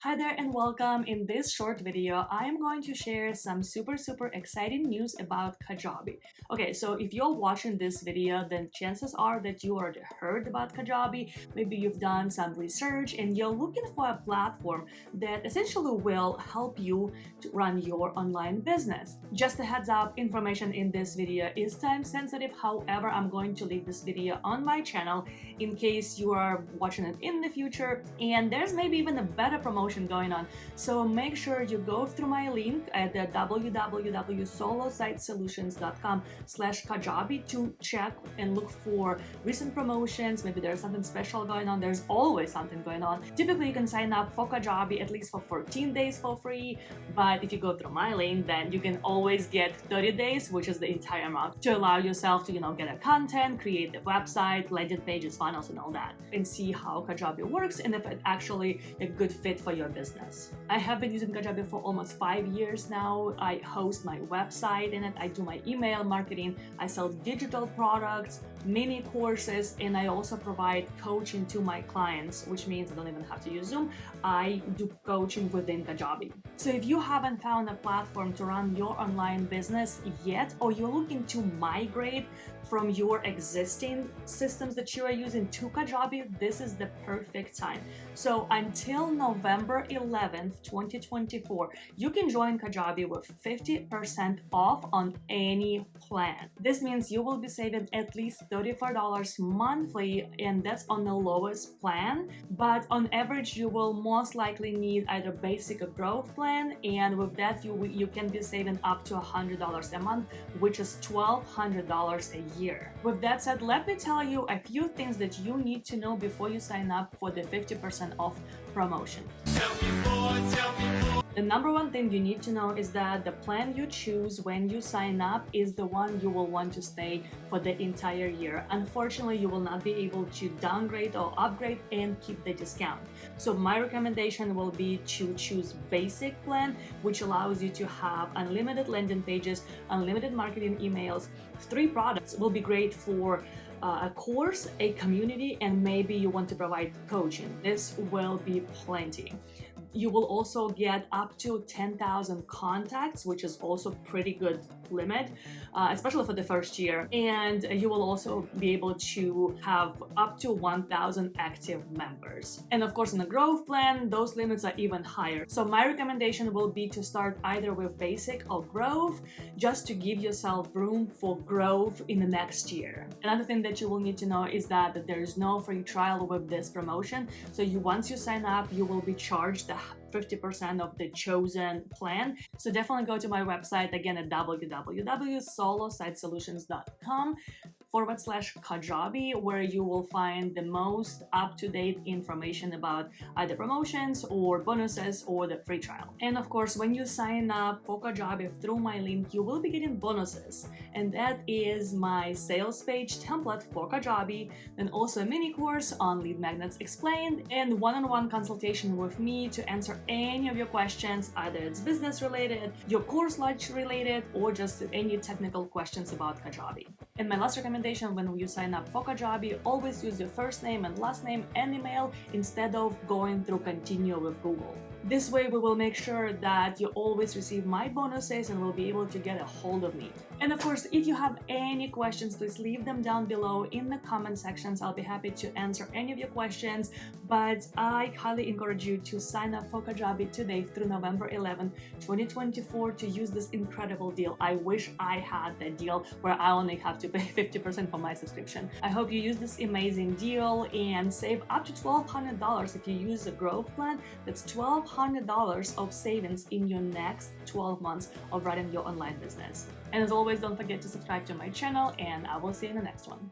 Hi there and welcome. In this short video, I am going to share some super exciting news about Kajabi. Okay, so if you're watching this video, then chances are that you already heard about Kajabi. Maybe you've done some research and you're looking for a platform that essentially will help you to run your online business. Just a heads up, information in this video is time sensitive. However, I'm going to leave this video on my channel in case you are watching it in the future and there's maybe even a better promotion going on. So make sure you go through my link at the www.solositesolutions.com/Kajabi to check and look for recent promotions. Maybe there's something special going on. There's always something going on. Typically, you can sign up for Kajabi at least for 14 days for free. But if you go through my link, then you can always get 30 days, which is the entire amount, to allow yourself to, get a content, create the website, landing pages, funnels, and all that, and see how Kajabi works and if it's actually a good fit for your business. I have been using Kajabi for almost 5 years now. I host my website in it. I do my email marketing. I sell digital products, mini courses, and I also provide coaching to my clients, which means I don't even have to use Zoom. I do coaching within Kajabi. So if you haven't found a platform to run your online business yet, or you're looking to migrate from your existing systems that you are using to Kajabi, this is the perfect time. So until November 11th, 2024, you can join Kajabi with 50% off on any plan. This means you will be saving at least $34 monthly, and that's on the lowest plan. But on average, you will most likely need either basic or growth plan, and with that, you can be saving up to $100 a month, which is $1,200 a year. With that said, let me tell you a few things that you need to know before you sign up for the 50% off promotion. The number one thing you need to know is that the plan you choose when you sign up is the one you will want to stay for the entire year. Unfortunately, you will not be able to downgrade or upgrade and keep the discount. So my recommendation will be to choose basic plan, which allows you to have unlimited landing pages, unlimited marketing emails. 3 products will be great for a course, a community, and maybe you want to provide coaching. This will be plenty. You will also get up to 10,000 contacts, which is also pretty good limit, especially for the first year. And you will also be able to have up to 1,000 active members. And of course, in the growth plan, those limits are even higher. So my recommendation will be to start either with basic or growth, just to give yourself room for growth in the next year. Another thing that you will need to know is that there is no free trial with this promotion. So once you sign up, you will be charged the 50% of the chosen plan. So definitely go to my website again at www.solositesolutions.com/Kajabi, where you will find the most up-to-date information about either promotions or bonuses or the free trial. And of course, when you sign up for Kajabi through my link, you will be getting bonuses. And that is my sales page template for Kajabi, then also a mini course on lead magnets explained, and one-on-one consultation with me to answer any of your questions, either it's business related, your course launch related, or just any technical questions about Kajabi. And my last recommendation, when you sign up for Kajabi, always use your first name and last name and email instead of going through Continue with Google. This way, we will make sure that you always receive my bonuses and will be able to get a hold of me. And of course, if you have any questions, please leave them down below in the comment sections. I'll be happy to answer any of your questions, but I highly encourage you to sign up for Kajabi today through November 11, 2024 to use this incredible deal. I wish I had that deal where I only have to pay 50% for my subscription. I hope you use this amazing deal and save up to $1,200 if you use the growth plan. That's $1,200 of savings in your next 12 months of running your online business. And as always, don't forget to subscribe to my channel, and I will see you in the next one.